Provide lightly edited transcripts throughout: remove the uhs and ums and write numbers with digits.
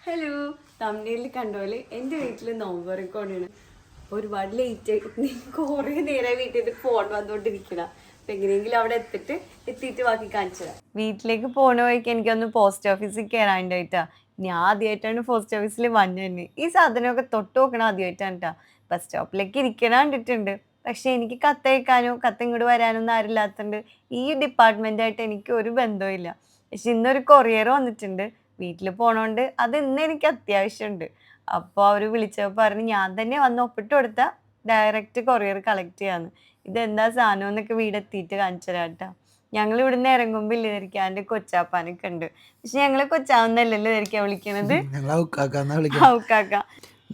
Hello, തമിഴിൽ കണ്ടോലെ എൻ്റെ വീട്ടിൽ നോമ്പറക്കൊണ്ടാണ്. ഒരുപാട് ലേറ്റ് ആയി, കുറേ നേരം വീട്ടിൽ ഫോൺ വന്നുകൊണ്ടിരിക്കണം. അപ്പം എങ്ങനെയെങ്കിലും അവിടെ എത്തിയിട്ട് ബാക്കി കാണിച്ചതാണ്. വീട്ടിലേക്ക് പോണ വഴിക്ക് എനിക്കൊന്ന് പോസ്റ്റ് ഓഫീസിൽ കയറാണ്ടായിട്ടാ. ഞാൻ ആദ്യമായിട്ടാണ് പോസ്റ്റ് ഓഫീസിൽ വന്നത്. ഈ സാധനമൊക്കെ തൊട്ട് നോക്കണം ആദ്യമായിട്ടാണ് കേട്ടോ. ബസ് സ്റ്റോപ്പിലേക്ക് ഇരിക്കണം കണ്ടിട്ടുണ്ട്. പക്ഷെ എനിക്ക് കത്തയക്കാനോ ഇങ്ങോട്ട് വരാനൊന്നും ആരില്ലാത്തതുകൊണ്ട് ഈ ഡിപ്പാർട്ട്മെൻറ്റായിട്ട് എനിക്ക് ഒരു ബന്ധവും ഇല്ല. പക്ഷെ ഇന്നൊരു കൊറിയർ വന്നിട്ടുണ്ട് വീട്ടിൽ പോണോണ്ട്, അത് ഇന്ന് എനിക്ക് അത്യാവശ്യമുണ്ട്. അപ്പോൾ അവർ വിളിച്ചപ്പോൾ പറഞ്ഞ് ഞാൻ തന്നെ വന്ന് ഒപ്പിട്ട് കൊടുത്താൽ ഡയറക്റ്റ് കൊറിയർ കളക്ട് ചെയ്യാന്ന്. ഇതെന്താ സാധനം എന്നൊക്കെ വീടെത്തിയിട്ട് കാണിച്ചു തരാം കേട്ടോ. ഞങ്ങൾ ഇവിടുന്ന് ഇറങ്ങുമ്പോൾ ഇല്ല ധരിക്കാൻ എൻ്റെ കൊച്ചാപ്പാനൊക്കെ ഉണ്ട്. പക്ഷെ ഞങ്ങളെ കൊച്ചാവുന്നല്ലല്ലോ ധരിക്കാൻ വിളിക്കണത്, ഔക്കാക്ക.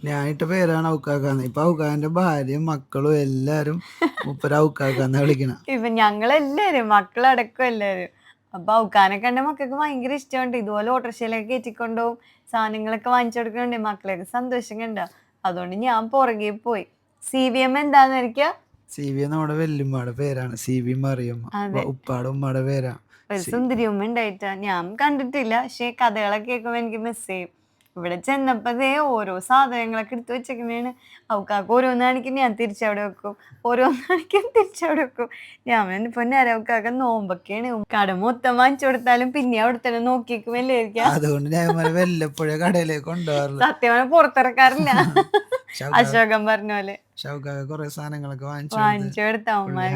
ഞാനിട്ട പേരാണ് ഔക്കാക്കാന്ന്. ഇപ്പൊ ഔക്കാന്റെ ഭാര്യയും മക്കളും എല്ലാരും മുപ്പര ഔക്കാക്കാന്ന വിളിക്കണം. ഇപ്പൊ ഞങ്ങളെല്ലാരും മക്കളടക്കം എല്ലാരും. അപ്പൊ ഔക്കാനെ കണ്ട മക്കൾക്ക് ഭയങ്കര ഇഷ്ടമുണ്ട്. ഇതുപോലെ ഓട്ടോറിക്ഷയിലൊക്കെ കയറ്റിക്കൊണ്ടുപോകും, സാധനങ്ങളൊക്കെ വാങ്ങിച്ചു കൊടുക്കുന്നുണ്ട്. മക്കളൊക്കെ സന്തോഷം കണ്ട. അതുകൊണ്ട് ഞാൻ പുറകെ പോയി. CVM എന്താന്ന് എനിക്കാ? CVM നമ്മുടെ വെല്ലുമ്മയുടെ പേരാണ്. CVM അറിയമ്മ, ഉപ്പാടെ ഉമ്മയുടെ പേരാ. ഒരു സുന്ദരി ഉമ്മ ഉണ്ടായിട്ടാ. ഞാൻ കണ്ടിട്ടില്ല, പക്ഷെ കഥകളൊക്കെ കേൾക്കുമ്പോ എനിക്ക് മിസ് ചെയ്യും. ഇവിടെ ചെന്നപ്പോഴേ ഓരോ സാധനങ്ങളൊക്കെ എടുത്ത് വെച്ചേക്കുന്നതാണ്. ഔക്കാക്ക് ഓരോന്നാണിക്കും ഞാൻ തിരിച്ചവിടെ വെക്കും, ഓരോന്നാണിക്കും തിരിച്ചവിടെ വെക്കും. ഞാൻ ഇപ്പൊ ഔക്കാക്ക നോമ്പൊക്കെയാണ്, കട മൊത്തം വാങ്ങിച്ചു കൊടുത്താലും പിന്നെ അവിടെ തന്നെ നോക്കിക്കുമല്ലേ ഇരിക്കാം. അതുകൊണ്ട് ഞാൻ വല്ലപ്പോഴേ കടയിലേക്ക് കൊണ്ടുപോകാറില്ല. സത്യമാണ് പുറത്തിറക്കാറില്ല. അശോകൻ പറഞ്ഞ പോലെ കൊറേ സാധനങ്ങളൊക്കെ വാങ്ങിച്ചു കൊടുത്താവുമാര്.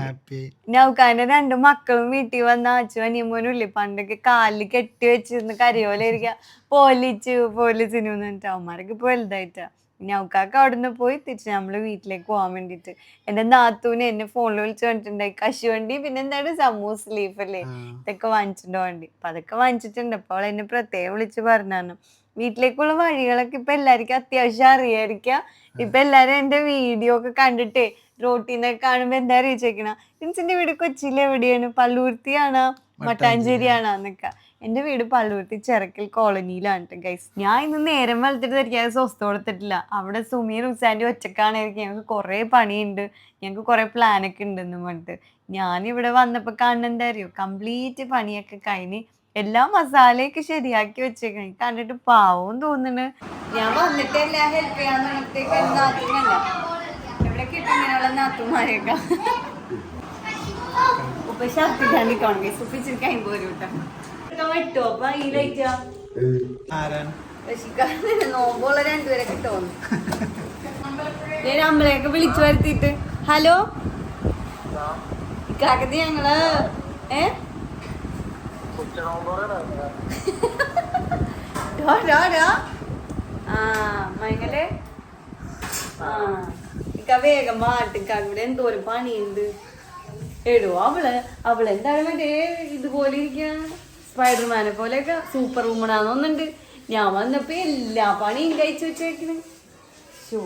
നൗക്കാന്റെ 2 മക്കളും വീട്ടിൽ വന്ന അച്ചു അനിയമ്മോനും ഇല്ലേ, പണ്ടൊക്കെ കാലിൽ കെട്ടി വെച്ചിരുന്ന് കരയോലെ ഇരിക്കാം, പോലീസിനു എന്നിട്ട് അവന്മാരൊക്കെ ഇപ്പൊ വലുതായിട്ടാ. നൗക്കാക്ക് അവിടെ നിന്ന് പോയി തിരിച്ച് നമ്മള് വീട്ടിലേക്ക് പോകാൻ വേണ്ടിട്ട് എന്റെ നാത്തൂന് എന്നെ ഫോണിൽ വിളിച്ചു പറഞ്ഞിട്ടുണ്ടായി കശുവണ്ടി, പിന്നെ എന്താണ് സമൂസ് ലീഫ് അല്ലേ, ഇതൊക്കെ വാങ്ങിച്ചിട്ടുണ്ടോ വണ്ടി. അപ്പൊ അതൊക്കെ വാങ്ങിച്ചിട്ടുണ്ട്. അപ്പൊ അവൾ എന്നെ പ്രത്യേകം വിളിച്ച് പറഞ്ഞു വീട്ടിലേക്കുള്ള വഴികളൊക്കെ ഇപ്പൊ എല്ലാവർക്കും അത്യാവശ്യം അറിയാതിരിക്കാം. ഇപ്പൊ എല്ലാരും എന്റെ വീഡിയോ ഒക്കെ കണ്ടിട്ടേ റോട്ടീന്നൊക്കെ കാണുമ്പോ എന്താ അറിയിച്ചേക്കണ, ഇൻസിന്റെ വീട് കൊച്ചിയിൽ എവിടെയാണ്, പള്ളുരുത്തിയാണോ മട്ടാഞ്ചേരിയാണോന്നൊക്കെ. എന്റെ വീട് പള്ളുരുത്തി ചിറക്കൽ കോളനിയിലാണ് കേട്ടോ ഗൈസ്. ഞാൻ ഇന്ന് നേരം വെളുത്തിട്ട് ധരിക്കാതെ സ്വസ്ഥ കൊടുത്തിട്ടില്ല. അവിടെ സുമി റുസാൻ്റെ ഒറ്റക്കാണായിരിക്കും. ഞങ്ങൾക്ക് കുറെ പണിയുണ്ട്, ഞങ്ങൾക്ക് കുറെ പ്ലാനൊക്കെ ഉണ്ടെന്ന് പറഞ്ഞിട്ട് ഞാനിവിടെ വന്നപ്പോ കാണുന്ന എന്താ അറിയോ, കംപ്ലീറ്റ് പണിയൊക്കെ കഴിഞ്ഞ് എല്ലാ മസാലയൊക്കെ ശരിയാക്കി വെച്ചേക്കണ. കണ്ടിട്ട് പാവം തോന്നുന്നു. ഞാൻ വന്നിട്ടല്ല ഹെൽപ്പ് ചെയ്യാന്ന് പറഞ്ഞിട്ടേക്ക് നാത്തൂനല്ല. എവിടെ കിട്ടും ഇങ്ങനെയുള്ള നാത്തൂമാരെയൊക്കെ. ഉപ്പ ഷർട്ടിട്ടാണ്ടിക്കോണം ഗൈസ്. ഉപ്പ ഇച്ചിരി കഴിയുമ്പോ വരും കേട്ടോ. പറ്റുമോ അപ്പൊ ഈ ലൈറ്റാ നോമ്പുള്ള 2 പേരെ കിട്ടുമോ? ഞാൻ അമ്മളെയൊക്കെ വിളിച്ചു വരുത്തിയിട്ട് ഹലോ ഇക്കാക്കത്തി ഞങ്ങള് മയങ്ങലേ ഇക്ക വേഗം മാട്ടിക്ക, ഇവിടെ എന്തോരം പണിയുണ്ട്. എടോ അവളെന്താണ് മറ്റേ ഇതുപോലെ ഇരിക്കുക, സ്പൈഡർമാനെ പോലെയൊക്കെ സൂപ്പർ വുമണാന്നൊന്നുണ്ട്. ഞാൻ വന്നപ്പോ എല്ലാ പണിയും കഴിച്ചു വെച്ചേക്കണ്. ഷോ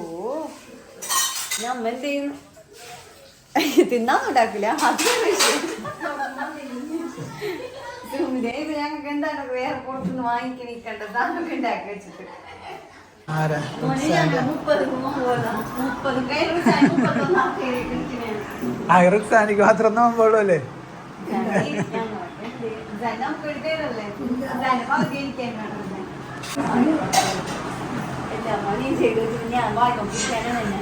നമ്മ എന്ത് ചെയ്യുന്നു, തിന്നാന്നുണ്ടാക്കില്ല. അതാണ് വിഷയം. ഇത് ഞങ്ങൾക്ക് എന്താണ് വേറെ പുറത്തുനിന്ന് വാങ്ങിക്കണിക്കണ്ട സാധനമൊക്കെ ഉണ്ടാക്കി വെച്ചിട്ട് 30 മാത്രം നോമ്പോളൂ അല്ലേ. എല്ലാ പണിയും ചെയ്ത് വെച്ചിട്ട് ഞാൻ വായി നോക്കിക്കാനാണ്.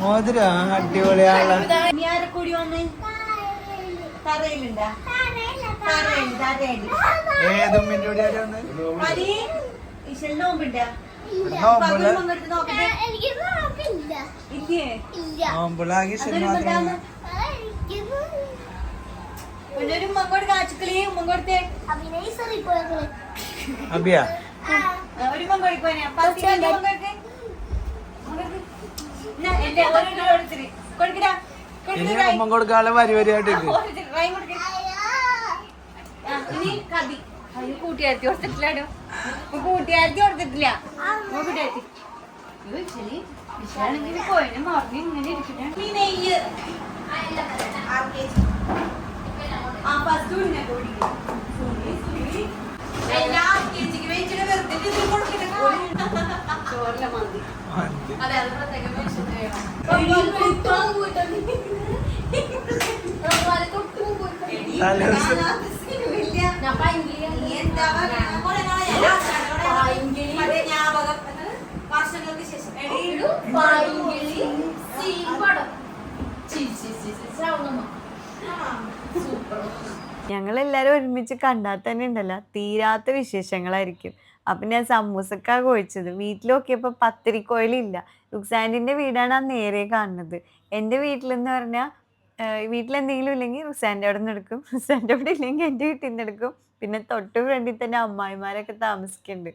മോതിര അടിപൊളിയാള. കൂടി വന്ന് തറയിലുണ്ടാ ഏതുമ്മിന്റെ അബിയ ഒരു ഉമ്മ കൊടുക്കാനുള്ള വരിവരിയായിട്ട് കൂട്ടുകാരത്തി കൊടുത്തിട്ടില്ലാടോ, കൂട്ടുകാരത്തി കൊടുത്തിട്ടില്ല. വിഷയാണെങ്കിൽ പോയിന് മറന്ന് ഇങ്ങനെ ഇരിക്കുന്ന നെയ്യ് ചോറിലെ മന്തി. അതെ, അത് പ്രത്യേകം ഞങ്ങളെല്ലാരും ഒരുമിച്ച് കണ്ടാൽ തന്നെ ഉണ്ടല്ലോ തീരാത്ത വിശേഷങ്ങളായിരിക്കും. അപ്പൊ ഞാൻ സമൂസക്കാ കുഴിച്ചത്. വീട്ടിൽ നോക്കിയപ്പോ പത്തിരിക്കോയിലില്ല. റുക്സാൻഡിന്റെ വീടാണ് ആ നേരെ കാണുന്നത്. എൻ്റെ വീട്ടിലെന്ന് പറഞ്ഞാൽ വീട്ടിലെന്തെങ്കിലും ഇല്ലെങ്കിൽ റുക്സാൻ്റെ അവിടെ നിന്ന് എടുക്കും. റുക്സാൻ്റെ അവിടെ ഇല്ലെങ്കിൽ എൻ്റെ വീട്ടിൽ നിന്ന് എടുക്കും. പിന്നെ തൊട്ട് ഫ്രണ്ടിൽ തന്നെ അമ്മായിമാരൊക്കെ താമസിക്കുന്നുണ്ട്.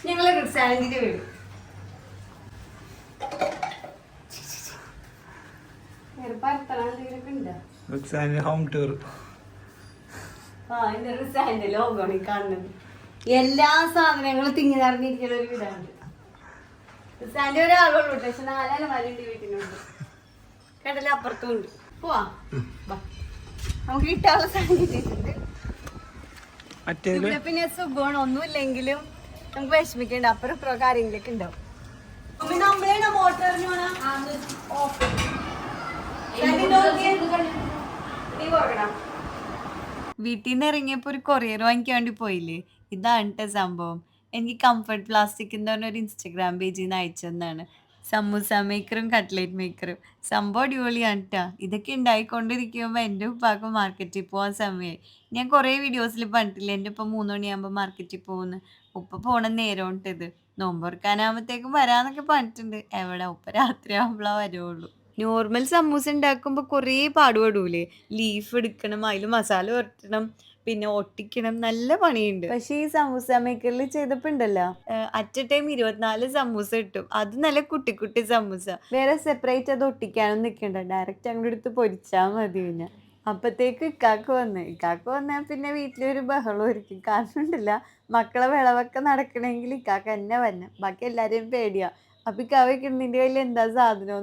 ഞങ്ങൾ റുക്സാൻഡിന്റെ വീട്. Home tour. ലോകമാണ് കാണുന്നത്. എല്ലാ സാധനങ്ങളും തിങ്ങി നിറഞ്ഞിരിക്കുന്ന ഒരു വീടാണ്. റുക്സാൻ്റെ ഒരാളുള്ളൂ, പക്ഷെ 4 അലമാരിണ്ട് വീട്ടിനുണ്ട്. കടല അപ്പുറത്തും ഉണ്ട്. പോവാ, നമുക്ക് കിട്ടാനുള്ള സാഹചര്യമുണ്ട്. ഇവിടെ പിന്നെ സുഖമാണ്, ഒന്നുമില്ലെങ്കിലും നമുക്ക് വിഷമിക്കണ്ട. അപ്പുറം ഇപ്പുറം കാര്യങ്ങളൊക്കെ ഉണ്ടാവും. നമ്മളെ മോട്ടറിന് വീട്ടിൽ നിന്ന് ഇറങ്ങിയപ്പോ ഒരു കൊറിയർ വാങ്ങിക്കാൻ വേണ്ടി പോയില്ലേ, ഇതാണ് സംഭവം. എനിക്ക് കംഫർട്ട് പ്ലാസ്റ്റിക് എന്ന് പറഞ്ഞ ഒരു ഇൻസ്റ്റഗ്രാം പേജിൽ നിന്ന് അയച്ചെന്നാണ്. സമൂസ മേക്കറും കട്ട്ലേറ്റ് മേക്കറും സംഭവം അടിപൊളിയാണ് കേട്ടോ. ഇതൊക്കെ ഉണ്ടായിക്കൊണ്ടിരിക്കുമ്പോൾ എൻ്റെ ഉപ്പാക്ക് മാർക്കറ്റിൽ പോകാൻ സമയമായി. ഞാൻ കുറേ വീഡിയോസിൽ പറഞ്ഞിട്ടില്ല എൻ്റെ ഉപ്പ 3 മണിയാകുമ്പോൾ മാർക്കറ്റിൽ പോകുന്നു. ഉപ്പ പോണ നേരം ഇത് നോമ്പുറക്കാനാകുമ്പോഴത്തേക്കും വരാന്നൊക്കെ പറഞ്ഞിട്ടുണ്ട്. എവിടെ ഉപ്പ രാത്രി ആകുമ്പോഴേ വരുള്ളൂ. നോർമൽ സമൂസ ഉണ്ടാക്കുമ്പോൾ കുറേ പാടുപെടൂലേ. ലീഫ് എടുക്കണം, അതിൽ മസാല പുരട്ടണം, പിന്നെ ഒട്ടിക്കണം, നല്ല പണിയുണ്ട്. പക്ഷെ ഈ സമൂസ മേക്കറിൽ ചെയ്തപ്പോ ഉണ്ടല്ലോ അറ്റ് എ ടൈം 24 സമൂസ കിട്ടും. അത് നല്ല കുട്ടി കുട്ടി സമൂസ. വേറെ സെപ്പറേറ്റ് അത് ഒട്ടിക്കാനൊന്നും നിൽക്കണ്ട, ഡയറക്റ്റ് അങ്ങോട്ട് എടുത്ത് പൊരിച്ചാൽ മതി. പിന്നെ അപ്പത്തേക്ക് ഇക്കാക്ക് വന്നാൽ പിന്നെ വീട്ടിലൊരു ബഹളം ഒരുക്കും. കാരണം ഉണ്ടല്ല, മക്കളെ വിളവൊക്കെ നടക്കണമെങ്കിൽ ഇക്കാക്ക് തന്നെ വന്നെ. ബാക്കി എല്ലാരെയും പേടിയാ. അപ്പൊ ഇക്കാവയ്ക്ക് നിന്റെ കയ്യിൽ എന്താ സാധനം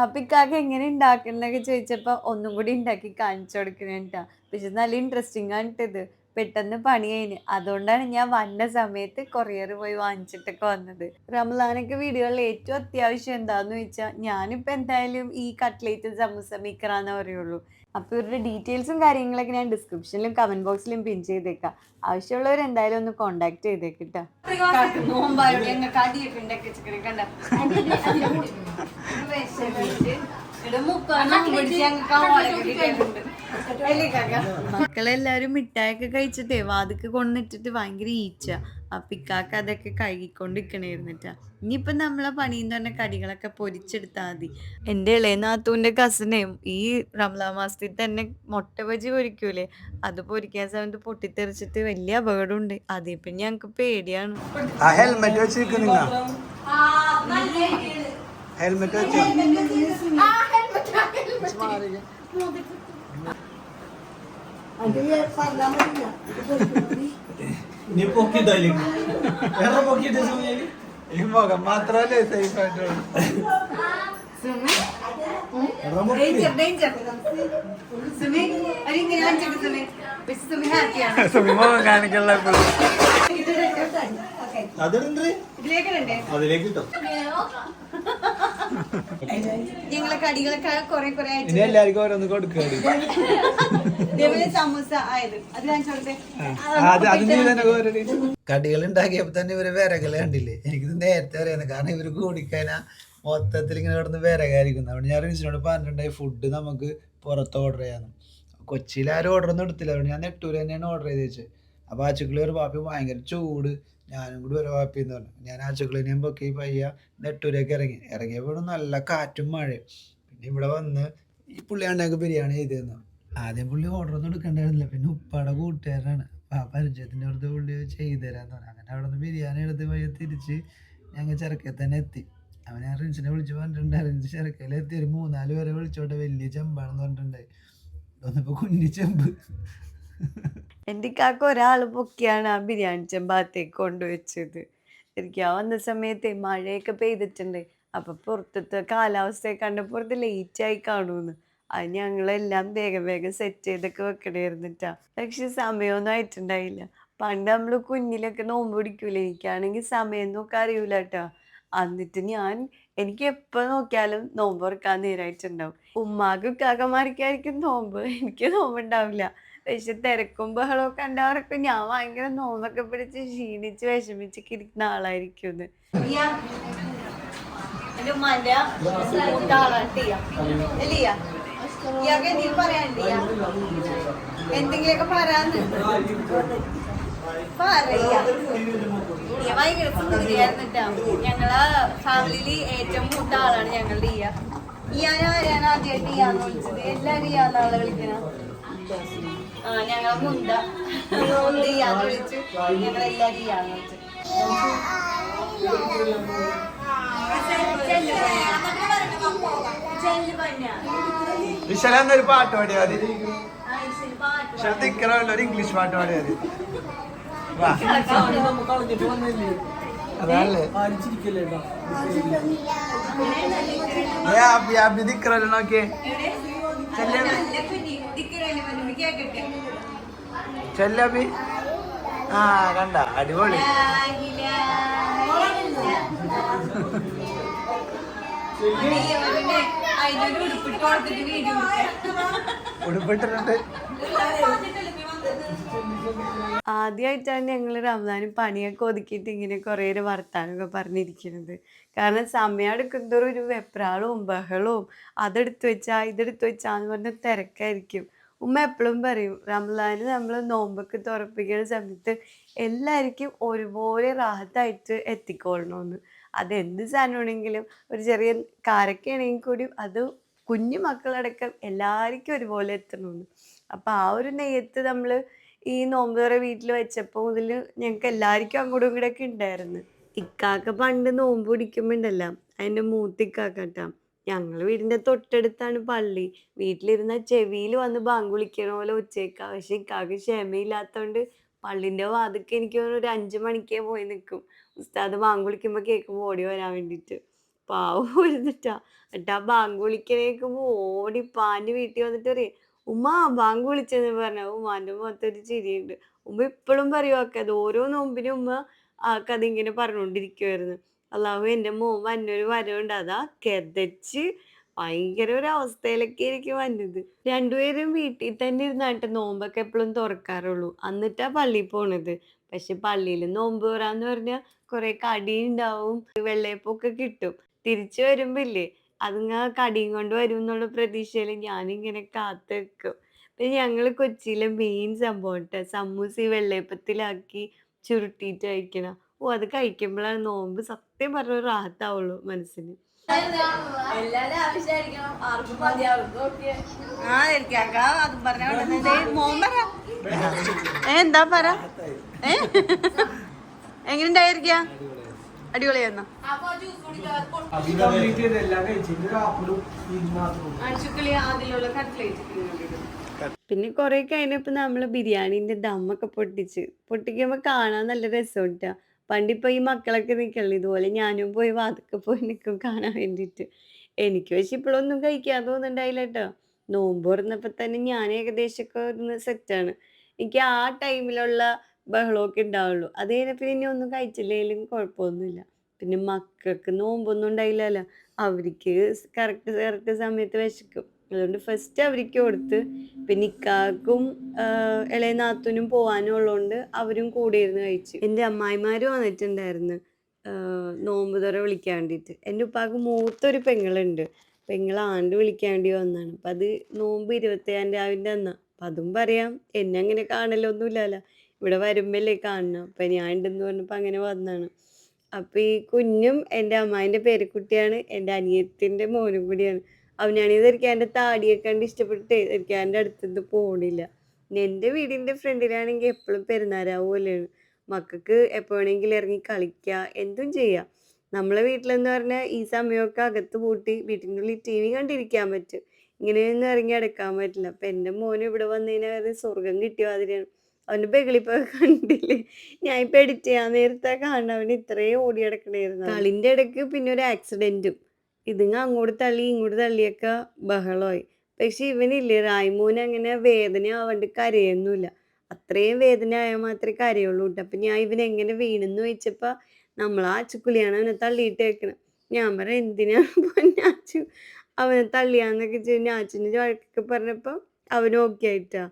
അപ്പൊ ഇക്കാക്ക് എങ്ങനെ ഉണ്ടാക്കുന്നൊക്കെ ചോദിച്ചപ്പോ ഒന്നും കൂടി ഉണ്ടാക്കി കാണിച്ചു കൊടുക്കണേട്ടാ. പക്ഷെ നല്ല ഇൻട്രസ്റ്റിംഗ് ആണിട്ടത്. പെട്ടെന്ന് പണി കഴിഞ്ഞ്. അതുകൊണ്ടാണ് ഞാൻ വന്ന സമയത്ത് കൊറിയർ പോയി വാങ്ങിച്ചിട്ടൊക്കെ വന്നത്. റംലാനൊക്കെ വീടുകളിൽ ഏറ്റവും അത്യാവശ്യം എന്താന്ന് ചോദിച്ചാൽ ഞാനിപ്പോൾ എന്തായാലും ഈ കട്ട്ലേറ്റ് സമൂസ മേക്കറാന്നേ പറയുള്ളൂ. അപ്പോൾ ഇവരുടെ ഡീറ്റെയിൽസും കാര്യങ്ങളൊക്കെ ഞാൻ ഡിസ്ക്രിപ്ഷനിലും കമന്റ് ബോക്സിലും പിൻ ചെയ്തേക്കാം. ആവശ്യമുള്ളവർ എന്തായാലും ഒന്ന് കോണ്ടാക്ട് ചെയ്തേക്കിട്ടാ. മക്കളെല്ലാരും മിഠായൊക്കെ കഴിച്ചിട്ടേ വാതിക്ക് കൊണ്ടിട്ടിട്ട് ഭയങ്കര ഈച്ച. അപ്പൊ ഇക്കാക്ക് അതൊക്കെ കഴുകിക്കൊണ്ടിരിക്കണേരുന്നിട്ടാ. ഇനിയിപ്പൊ നമ്മളെ പണിന്ന് പറഞ്ഞ കടികളൊക്കെ പൊരിച്ചെടുത്താൽ മതി. എൻ്റെ ഇളയ നാത്തൂന്റെ കസിനെയും ഈ റംലാൻ മാസത്തിൽ തന്നെ മുട്ട ബജി പൊരിക്കൂലേ, അത് പൊരിക്കാൻ സമയത്ത് പൊട്ടിത്തെറിച്ചിട്ട് വലിയ അപകടമുണ്ട്. അതേ പിന്നെ ഞങ്ങക്ക് പേടിയാണ്. ഹെൽമെറ്റ് വെച്ചിരിക്കുന്ന ഹെൽമെറ്റ് വെച്ച് ഈ മുഖം മാത്രല്ലേ സേഫ് ആയിട്ടുള്ളൂ. സുമി മുഖം കാണിക്കല്ല. അതിലേക്ക് കിട്ടും. ഞങ്ങളെ കടികളൊക്കെ കുറെ കുറെ ഇനി എല്ലാവർക്കും ഓരോന്ന് കൊടുക്കുക. സമൂസ ആയത് അത് കാണിച്ചോളത്തെ. കടികൾ ഉണ്ടാക്കിയപ്പോ തന്നെ ഇവര് വിറകല കണ്ടില്ലേ. എനിക്കിത് നേരത്തെ അറിയാന്ന്. കാരണം ഇവര് കൂടിക്കഴിഞ്ഞാ മൊത്തത്തിൽ ഇങ്ങനെ കിടന്ന് വിറകായിരിക്കുന്നു. അവിടെ ഞാൻ റിൻസിനോട് പറഞ്ഞിട്ടുണ്ടായി ഫുഡ് നമുക്ക് പുറത്ത് ഓർഡർ ചെയ്യാന്ന്. കൊച്ചിയിൽ ആരും ഓർഡർ ഒന്നും എടുത്തില്ല. അതുകൊണ്ട് ഞാൻ നെട്ടൂര് തന്നെയാണ് ഓർഡർ ചെയ്ത് വെച്ചത്. അപ്പൊ ആച്ചുക്കളി ഒരു പാപ്പി ഭയങ്കര ചൂട്, ഞാനും കൂടി ഒരു പാപ്പി എന്ന് പറഞ്ഞു. ഞാൻ ആച്ചുക്കളിനെയും പൊക്കി പയ്യ നെട്ടൂരേക്ക് ഇറങ്ങിയപ്പോൾ നല്ല കാറ്റും മഴയും. പിന്നെ ഇവിടെ വന്ന് ഈ പുള്ളിയാണ്ടൊക്കെ ബിരിയാണി ചെയ്തിരുന്നു. ആദ്യം പുള്ളി ഓർഡർ ഒന്നും എടുക്കണ്ടായിരുന്നില്ല. പിന്നെ ഉപ്പാടെ കൂട്ടുകാരാണ്, ആ പരിചയത്തിൻ്റെ അടുത്ത് പുള്ളി ചെയ്തു തരാന്ന് പറഞ്ഞു. അങ്ങനെ അവിടെ നിന്ന് ബിരിയാണി എടുത്ത് പയ്യ തിരിച്ച് ഞങ്ങൾ ചിറക്കയിൽ തന്നെ എത്തി. അവൻ ഞാൻ റിൻസിനെ വിളിച്ച് പറഞ്ഞിട്ടുണ്ടായിരുന്നു, ചിറക്കയിൽ എത്തി ഒരു 3-4 പേരെ വിളിച്ചോട്ടെ, വലിയ ചെമ്പാണെന്ന് പറഞ്ഞിട്ടുണ്ടായി. വന്നപ്പോ കുഞ്ഞി ചെമ്പ്. എൻ്റെ ഇക്കാക്ക് ഒരാൾ പൊക്കിയാണ് ആ ബിരിയാണി ചെമ്പാത്തേക്ക് കൊണ്ടുവച്ചത്. എനിക്ക് ആ വന്ന സമയത്ത് മഴയൊക്കെ പെയ്തിട്ടുണ്ട്. അപ്പൊ പുറത്തത്തെ കാലാവസ്ഥയെ കണ്ടപ്പോൾ പുറത്ത് ലേറ്റ് ആയി കാണൂന്ന്. അത് ഞങ്ങളെല്ലാം വേഗം വേഗം സെറ്റ് ചെയ്തൊക്കെ വെക്കണേരുന്നിട്ടാ. പക്ഷെ സമയമൊന്നും ആയിട്ടുണ്ടായില്ല. പണ്ട് നമ്മള് കുഞ്ഞിലൊക്കെ നോമ്പ് പിടിക്കൂലേ, എനിക്കാണെങ്കിൽ സമയം നോക്കാൻ അറിയൂല കേട്ടോ. എന്നിട്ട് ഞാൻ എനിക്ക് എപ്പോ നോക്കിയാലും നോമ്പ് തുറക്കാൻ നേരായിട്ടുണ്ടാവും. ഉമ്മാക്കും കാക്കമാർക്കായിരിക്കും നോമ്പ്, എനിക്ക് നോമ്പുണ്ടാവില്ല. പക്ഷെ തിരക്കും ബഹളമൊക്കെ ഉണ്ടാവാറൊക്കെ ഞാൻ ഭയങ്കര നോമ്പൊക്കെ പിടിച്ച് ക്ഷീണിച്ച് വിഷമിച്ചൊക്കെ ഇരിക്കുന്ന ആളായിരിക്കും. എന്റെ ഉമ്മാന്റെ മൂത്ത ആളാണ് ടിയ. എലിയ ഇയാൾക്ക് എന്തെങ്കിലും പറയാനുണ്ട്? എന്തെങ്കിലുമൊക്കെ പറയാന്ന് പറയാ. ഭയങ്കര സുന്ദരിയായിരുന്നിട്ടാ. ഞങ്ങളെ ഫാമിലിയില് ഏറ്റവും മൂത്ത ആളാണ് ഞങ്ങളുടെ ഇയ. ഇയാൻ ആരെയാണ് ആദ്യമായിട്ട് ഇയാന്ന് വിളിച്ചത്? എല്ലാരും ഇയാന്നാളെ വിളിക്കണ. ഞങ്ങളെ മുന്ത ഇയാന്ന് വിളിച്ചു. ഞങ്ങളെല്ലാരും ഇയാന്ന് വിളിച്ചു. വിശാലൊരു പാട്ട് പാടിയാ മതി. ഒരു ഇംഗ്ലീഷ് പാട്ട് പാടിയാ മതി. അതല്ലേ നോക്കിയേ ചെല്ലബി. ആ കണ്ട അടിപൊളി. ഉടുപ്പിട്ടിട്ടുണ്ട്. ആദ്യമായിട്ടാണ് ഞങ്ങൾ റമദാനും പണിയൊക്കെ ഒതുക്കിയിട്ട് ഇങ്ങനെ കുറേ വർത്താനമൊക്കെ പറഞ്ഞിരിക്കുന്നത്. കാരണം സമയം എടുക്കുന്നതോറും ഒരു വെപ്രാളവും ബഹളവും, അതെടുത്ത് വെച്ചാ ഇതെടുത്ത് വെച്ചാന്ന് പറഞ്ഞ തിരക്കായിരിക്കും. ഉമ്മ എപ്പോഴും പറയും റമദാന് നമ്മൾ നോമ്പൊക്കെ തുറപ്പിക്കുന്ന സമയത്ത് എല്ലാവർക്കും ഒരുപോലെ റാഹത്തായിട്ട് എത്തിക്കൊള്ളണമെന്ന്. അതെന്ത് സാധനമാണെങ്കിലും ഒരു ചെറിയ കാരക്കയാണെങ്കിൽ കൂടി അത് കുഞ്ഞു മക്കളടക്കം എല്ലാവർക്കും ഒരുപോലെ എത്തണമെന്ന്. അപ്പം ആ ഒരു നെയ്യത്ത് നമ്മൾ ഈ നോമ്പ് തുറ വീട്ടിൽ വെച്ചപ്പോൾ മുതൽ ഞങ്ങൾക്ക് എല്ലാവർക്കും അങ്ങോട്ടും ഇങ്ങോട്ടൊക്കെ ഉണ്ടായിരുന്നു. ഇക്കാക്ക പണ്ട് നോമ്പ് പിടിക്കുമ്പോണ്ടല്ല, അതിൻ്റെ മൂത്തിക്കാക്കട്ടാ. ഞങ്ങൾ വീടിൻ്റെ തൊട്ടടുത്താണ് പള്ളി. വീട്ടിലിരുന്ന ചെവിയിൽ വന്ന് ബാങ്ക് വിളിക്കണ പോലെ ഉച്ചയ്ക്ക. പക്ഷെ ഇക്കാക്ക് ക്ഷമയില്ലാത്തതുകൊണ്ട് പള്ളിൻ്റെ വാതിൽക്ക് എനിക്ക് തോന്നുന്നു ഒരു 5 മണിക്കേ പോയി നിൽക്കും. ഉസ്താദ് ബാങ്ക് വിളിക്കുമ്പോൾ കേൾക്കുമ്പോൾ ഓടി വരാൻ വേണ്ടിയിട്ട്. പാവം ഇരുന്നിട്ടാ. എന്നിട്ട് ആ ബാങ്ക് വിളിക്കണ കേൾക്കുമ്പോൾ ഓടി പാഞ്ഞ് വീട്ടിൽ വന്നിട്ട് പറയും ഉമ്മ ബാങ്ക് വിളിച്ചെന്ന് പറഞ്ഞ. ഉമ്മാൻ്റെ മുഖത്തൊരു ചിരിയുണ്ട്. ഉമ്മ ഇപ്പോഴും പറയുവാക്കെ അത് ഓരോ നോമ്പിനും ഉമ്മ അതിങ്ങനെ പറഞ്ഞുകൊണ്ടിരിക്കുമായിരുന്നു. അള്ളാഹു എൻ്റെ മോൻ വന്നൊരു വരവുണ്ട്, അതാ കെതച്ച് ഭയങ്കര ഒരു അവസ്ഥയിലൊക്കെ ആയിരിക്കും വന്നത്. രണ്ടുപേരും വീട്ടിൽ തന്നെ ഇരുന്നായിട്ട് നോമ്പൊക്കെ എപ്പോഴും തുറക്കാറുള്ളൂ. എന്നിട്ടാ പള്ളിയിൽ പോണത്. പക്ഷെ പള്ളിയിൽ നോമ്പ് തുറാന്ന് പറഞ്ഞാൽ കുറെ കടി ഉണ്ടാവും, വെള്ളയപ്പൊക്കെ കിട്ടും. തിരിച്ചു വരുമ്പോ ഇല്ലേ അതിങ്ങ കടിയും കൊണ്ട് വരും എന്നുള്ള പ്രതീക്ഷയിൽ ഞാനിങ്ങനെ കാത്തു വെക്കും. പിന്നെ ഞങ്ങള് കൊച്ചിയിലെ മെയിൻ സംഭവം ട്ടോ സമൂസ ഈ വെള്ളയപ്പത്തിലാക്കി ചുരുട്ടിയിട്ട് കഴിക്കണ. ഓ അത് കഴിക്കുമ്പോഴാണ് നോമ്പ് സത്യം പറഞ്ഞ റാഹത്താവുള്ളൂ മനസ്സിന്. എന്താ പറ എങ്ങനെയുണ്ടായിരിക്ക? അടിപൊളിയായിരുന്നോ? പിന്നെ കൊറേ കഴിഞ്ഞപ്പോ നമ്മള് ബിരിയാണിന്റെ ദമ്മൊക്കെ പൊട്ടിക്കുമ്പോ കാണാൻ നല്ല രസമുണ്ടാ. പണ്ടിപ്പോ ഈ മക്കളൊക്കെ നിക്കല്ലേ ഇതുപോലെ ഞാനും പോയി വാതൊക്കെ പോയി നിൽക്കും കാണാൻ വേണ്ടിട്ട്. എനിക്ക് പക്ഷെ ഇപ്പോഴൊന്നും കഴിക്കാൻ തോന്നുന്നുണ്ടായില്ല കേട്ടോ. നോമ്പ് തുറന്നപ്പോ തന്നെ ഞാൻ ഏകദേശമൊക്കെ ഒന്ന് സെറ്റാണ്. എനിക്ക് ആ ടൈമിലുള്ള ബഹളമൊക്കെ ഉണ്ടാവുള്ളൂ. അത് കഴിഞ്ഞപ്പോ ഇനി ഒന്നും കഴിച്ചില്ലെങ്കിലും കുഴപ്പമൊന്നുമില്ല. പിന്നെ മക്കൾക്ക് നോമ്പൊന്നും ഉണ്ടായില്ലല്ലോ. അവർക്ക് കറക്റ്റ് കറക്റ്റ് സമയത്ത് വിശക്കും. അതുകൊണ്ട് ഫസ്റ്റ് അവർക്ക് കൊടുത്ത് പിന്നെ ഇക്കാക്കും ഇളയ നാത്തൂനും പോവാനും ഉള്ളതുകൊണ്ട് അവരും കൂടെ ഇരുന്ന് കഴിച്ചു. എൻ്റെ അമ്മായിമാരും വന്നിട്ടുണ്ടായിരുന്നു നോമ്പ് തുറ വിളിക്കാൻ വേണ്ടിയിട്ട്. എൻ്റെ ഉപ്പാക്ക് മൂത്തൊരു പെങ്ങളുണ്ട്. പെങ്ങളാണ്ട് വിളിക്കാൻ വേണ്ടി വന്നതാണ്. അപ്പം അത് നോമ്പ് 27-ാം രാവിൻ്റെ അന്നാ. അപ്പം അതും പറയാം എന്നെ അങ്ങനെ കാണലൊന്നുമില്ലല്ലോ, ഇവിടെ വരുമ്പല്ലേ കാണണം. അപ്പം ഞാൻ ഉണ്ടെന്ന് പറഞ്ഞപ്പോൾ അങ്ങനെ വന്നതാണ്. അപ്പം ഈ കുഞ്ഞും എൻ്റെ അമ്മായിൻ്റെ പേരക്കുട്ടിയാണ്, എൻ്റെ അനിയത്തിൻ്റെ മോനും കൂടിയാണ്. അവനാണെങ്കിൽ ധരിക്കാൻ്റെ താടിയൊക്കെ കണ്ട് ഇഷ്ടപ്പെട്ടിട്ട് ധരിക്കാൻ്റെ അടുത്തുനിന്ന് പോണില്ല. എൻ്റെ വീടിൻ്റെ ഫ്രണ്ടിലാണെങ്കിൽ എപ്പോഴും പെരുന്നാരാവ് പോലെയാണ്. മക്കൾക്ക് എപ്പോൾ വേണമെങ്കിലും ഇറങ്ങി കളിക്കുക, എന്തും ചെയ്യാം. നമ്മളെ വീട്ടിലെന്ന് പറഞ്ഞാൽ ഈ സമയമൊക്കെ അകത്ത് പൂട്ടി വീട്ടിൻ്റെ ഉള്ളിൽ TV കണ്ടിരിക്കാൻ പറ്റും, ഇങ്ങനെയൊന്നും ഇറങ്ങി അടക്കാൻ പറ്റില്ല. അപ്പം എൻ്റെ മോന് ഇവിടെ വന്നു കഴിഞ്ഞാൽ സ്വർഗം കിട്ടിയ മാതിരിയാണ്. അവൻ്റെ ബഹളിപ്പൊക്കെ കണ്ടില്ലേ? ഞാൻ ഇപ്പം എഡിറ്റ് ചെയ്യാൻ നേരത്തെ കാണണം അവന് ഇത്രയും ഓടി നടക്കണായിരുന്നു. കളിൻ്റെ ഇടയ്ക്ക് പിന്നെ ഒരു ആക്സിഡൻറ്റും. ഇതിങ്ങ അങ്ങോട്ട് തള്ളി ഇങ്ങോട്ട് തള്ളിയൊക്കെ ബഹളമായി. പക്ഷെ ഇവനില്ലേ റായ്മോന് അങ്ങനെ വേദന ആവാണ്ട് കരയൊന്നുമില്ല. അത്രയും വേദന ആയാൽ മാത്രമേ കരയുള്ളൂ കേട്ടോ. അപ്പം ഞാൻ ഇവനെങ്ങനെ വീണെന്ന് ചോദിച്ചപ്പോൾ നമ്മൾ ആ ചുക്കുലിയാണ് അവനെ തള്ളിയിട്ട് വെക്കണം. ഞാൻ പറയാ എന്തിനാ പൊന്നാച്ചു അവനെ തള്ളിയാന്നൊക്കെ ഞാച്ചിന്റെ വഴക്കൊക്കെ പറഞ്ഞപ്പോ അവന് ഓക്കെ ആയിട്ടാ.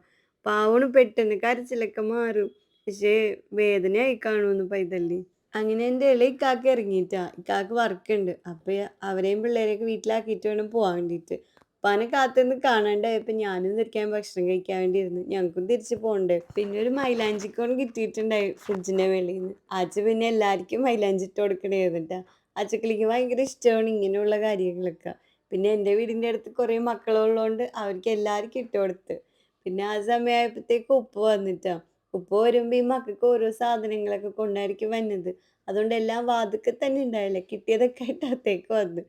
പാവണ് പെട്ടെന്ന് കരച്ചിലൊക്കെ മാറും. പക്ഷേ വേദനയായി കാണൂന്ന് പൈതലിന്. അങ്ങനെ എൻ്റെ ഇളയ ഇക്കാക്ക ഇറങ്ങിയിട്ടാ. ഇക്കാക്ക് വർക്കുണ്ട്. അപ്പൊ അവരെയും പിള്ളേരെയൊക്കെ വീട്ടിലാക്കിയിട്ട് വേണം പോവാൻ വേണ്ടിയിട്ട്. ഉപ്പാനെ കാത്തുനിന്ന് കാണാണ്ടായപ്പോ ഞാനും തിരിക്കാൻ ഭക്ഷണം കഴിക്കാൻ വേണ്ടി ഇരുന്നു. ഞങ്ങൾക്കും തിരിച്ച് പോണ്ടേ. പിന്നെ ഒരു മൈലാഞ്ചിക്കോൺ കിട്ടിയിട്ടുണ്ടായി ഫ്രിഡ്ജിന്റെ വെളിയിൽ നിന്ന്. ആച്ച പിന്നെ എല്ലാവർക്കും മൈലാഞ്ചി ഇട്ട് കൊടുക്കണേന്നിട്ടാ. ആച്ചക്കിളിക്ക് ഭയങ്കര ഇഷ്ടമാണ് ഇങ്ങനെയുള്ള കാര്യങ്ങളൊക്കെ. പിന്നെ എൻ്റെ വീടിൻ്റെ അടുത്ത് കുറേ മക്കളുള്ളതുകൊണ്ട് അവർക്ക് എല്ലാവർക്കും ഇട്ട് കൊടുത്ത്. പിന്നെ ആ സമയമായപ്പോഴത്തേക്ക് ഉപ്പ വന്നിട്ടാ. ഉപ്പ വരുമ്പോ ഈ മക്കൾക്ക് ഓരോ സാധനങ്ങളൊക്കെ കൊണ്ടായിരിക്കും വന്നത്. അതുകൊണ്ട് എല്ലാം വാതുക്കെ തന്നെ ഉണ്ടായില്ല. കിട്ടിയതൊക്കെ ആയിട്ട് അകത്തേക്ക് വന്നു.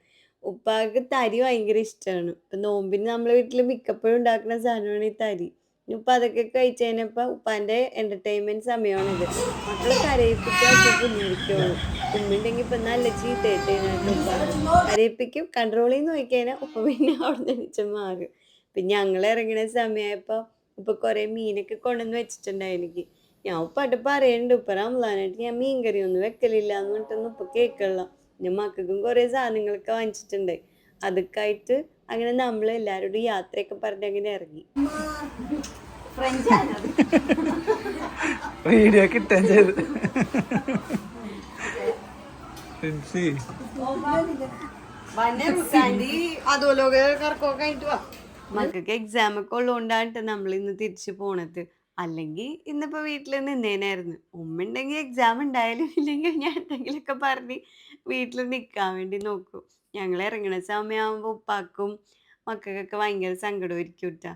ഉപ്പാക്ക് തരി ഭയങ്കര ഇഷ്ടമാണ്. ഇപ്പൊ നോമ്പിന് നമ്മളെ വീട്ടില് മിക്കപ്പോഴും ഉണ്ടാക്കുന്ന സാധനമാണ് ഈ തരി. ഇനി ഉപ്പ അതൊക്കെ കഴിച്ച് കഴിഞ്ഞപ്പോ ഉപ്പാന്റെ എന്റർടൈൻമെന്റ് സമയമാണിത്. മക്കളെ കരയിപ്പിക്കാൻ ഉപ്പ പുന്നിരിക്കുള്ളൂ. ഉമ്മയുണ്ടെങ്കി ഇപ്പൊ നല്ല ചീത്തയായിട്ട് ഇതിനകത്ത് ഉപ്പാക്ക്. കരയിപ്പിക്കും, കൺട്രോൾ ചെയ്ത് നോക്കി കഴിഞ്ഞാൽ ഉപ്പ പിന്നെ അവിടെ എണീച്ച് മാറും. പിന്നെ ഞങ്ങൾ ഇറങ്ങുന്ന സമയമായപ്പോ ഉപ്പ കുറെ മീനൊക്കെ കൊണ്ടുവന്ന് വെച്ചിട്ടുണ്ടായി എനിക്ക്. ഞാൻ ഉപ്പാട്ട് പറയണ്ട് ഉപ്പ റംസാനായിട്ട് ഞാൻ മീൻ കറി ഒന്നും വെക്കലില്ല എന്ന് പറഞ്ഞിട്ടൊന്നും ഉപ്പ കേൾക്കണില്ല. പിന്നെ മക്കൾക്കും കുറെ സാധനങ്ങളൊക്കെ വാങ്ങിച്ചിട്ടുണ്ട്. അതൊക്കെ ആയിട്ട് അങ്ങനെ നമ്മൾ എല്ലാവരോടും യാത്രയൊക്കെ പറഞ്ഞ് അങ്ങനെ ഇറങ്ങി. വീഡിയോ കിട്ടാൻ ചെയ്ത് പ്രിൻസി. മക്കൾക്ക് എക്സാം ഒക്കെ ഉള്ളതുകൊണ്ടാണ് നമ്മൾ ഇന്ന് തിരിച്ചു പോണത്. അല്ലെങ്കിൽ ഇന്നിപ്പോ വീട്ടിൽ നിന്നേനായിരുന്നു. ഉമ്മ ഉണ്ടെങ്കിൽ എക്സാം ഉണ്ടായാലും ഇല്ലെങ്കിൽ ഞാൻ എന്തെങ്കിലുമൊക്കെ പറഞ്ഞ് വീട്ടിൽ നിൽക്കാൻ വേണ്ടി നോക്കും. ഞങ്ങൾ ഇറങ്ങണ സമയമാകുമ്പോൾ ഉപ്പാക്കും മക്കൾക്കൊക്കെ ഭയങ്കര സങ്കടമായിരിക്കും കേട്ടാ.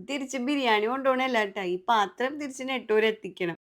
തിരിച്ച് ബിരിയാണി കൊണ്ടുപോകണല്ല കേട്ടാ, ഈ പാത്രം തിരിച്ച് നെട്ടൂർ എത്തിക്കണം.